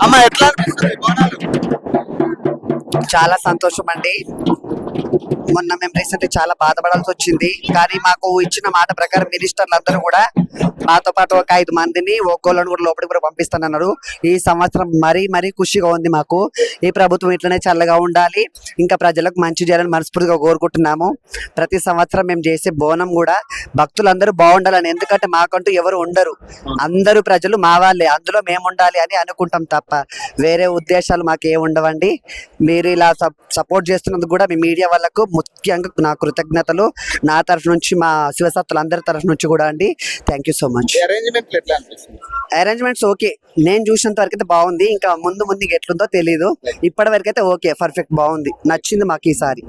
అమ్మ ఎట్లా అనిపిస్తుంది బోనాలు? చాలా సంతోషం అండి. మొన్న మేము రీసెంట్ చాలా బాధపడాల్సి వచ్చింది, కానీ మాకు ఇచ్చిన మాట ప్రకారం మినిస్టర్లు అందరూ కూడా మాతో పాటు ఒక 5 మందిని ఒక్కోళ్ళని కూడా లోపలికి కూడా పంపిస్తానన్నారు. ఈ సంవత్సరం మరీ ఖుషిగా ఉంది మాకు. ఈ ప్రభుత్వం ఇట్లనే చల్లగా ఉండాలి, ఇంకా ప్రజలకు మంచి చేయాలని మనస్ఫూర్తిగా కోరుకుంటున్నాము. ప్రతి సంవత్సరం మేము చేసే బోనం కూడా భక్తులందరూ బాగుండాలని, ఎందుకంటే మాకంటూ ఎవరు ఉండరు, అందరూ ప్రజలు మా వాళ్ళే, అందులో మేము ఉండాలి అని అనుకుంటాం తప్ప వేరే ఉద్దేశాలు మాకేం ఉండవండి. మీరు ఇలా సపోర్ట్ చేస్తున్నందుకు కూడా మీ మీడియా వాళ్ళకు ముఖ్యంగా నా కృతజ్ఞతలు, నా తరఫు నుంచి మా శివసత్తులు అందరి తరఫు నుంచి కూడా అండి. Thank you so much. Arrangement ఎట్లా అనిపిస్తుంది? అరేంజ్మెంట్స్ ఓకే, నేను చూసినంత వరకు అయితే బాగుంది. ఇంకా ముందు ఎట్లుందో తెలీదు, ఇప్పటి వరకు అయితే ఓకే, పర్ఫెక్ట్, బాగుంది, నచ్చింది మాకు ఈసారి.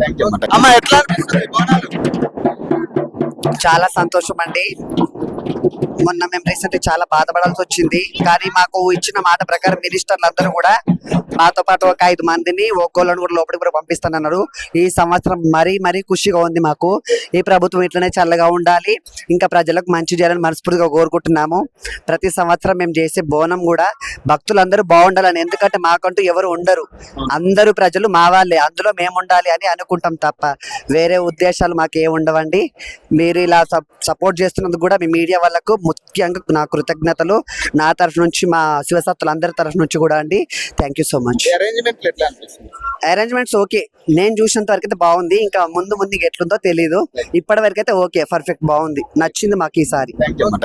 అమ్మ ఎట్లా అనిపిస్తుంది బోనాలు? చాలా సంతోషం అండి. మొన్న మేము రీసెంట్ చాలా బాధపడాల్సి వచ్చింది, కానీ మాకు ఇచ్చిన మాట ప్రకారం మినిస్టర్లు అందరూ కూడా మాతో పాటు ఒక 5 మందిని ఒక్కోళ్ళని కూడా లోపలికి కూడా పంపిస్తానన్నారు. ఈ సంవత్సరం మరీ ఖుషిగా ఉంది మాకు. ఈ ప్రభుత్వం ఇట్లనే చల్లగా ఉండాలి, ఇంకా ప్రజలకు మంచి చేయాలని మనస్ఫూర్తిగా కోరుకుంటున్నాము. ప్రతి సంవత్సరం మేము చేసే బోనం కూడా భక్తులందరూ బాగుండాలని, ఎందుకంటే మాకంటూ ఎవరు ఉండరు, అందరూ ప్రజలు మా వాళ్ళే, అందులో మేము ఉండాలి అని అనుకుంటాం తప్ప వేరే ఉద్దేశాలు మాకేం ఉండవండి. మీరు ఇలా సపోర్ట్ చేస్తున్నందుకు కూడా మీ మీడియా వాళ్ళకు ముఖ్యంగా నా కృతజ్ఞతలు, నా తరఫు నుంచి మా శివసత్తులు అందరి తరఫు నుంచి కూడా అండి. Thank you so much. Arrangement ఎట్లా అనిపిస్తుంది? అరేంజ్మెంట్స్ ఓకే, నేను చూసినంత వరకు అయితే బాగుంది. ఇంకా ముందు ఎట్లుందో తెలీదు, ఇప్పటి వరకు అయితే ఓకే, పర్ఫెక్ట్, బాగుంది, నచ్చింది మాకు ఈసారి.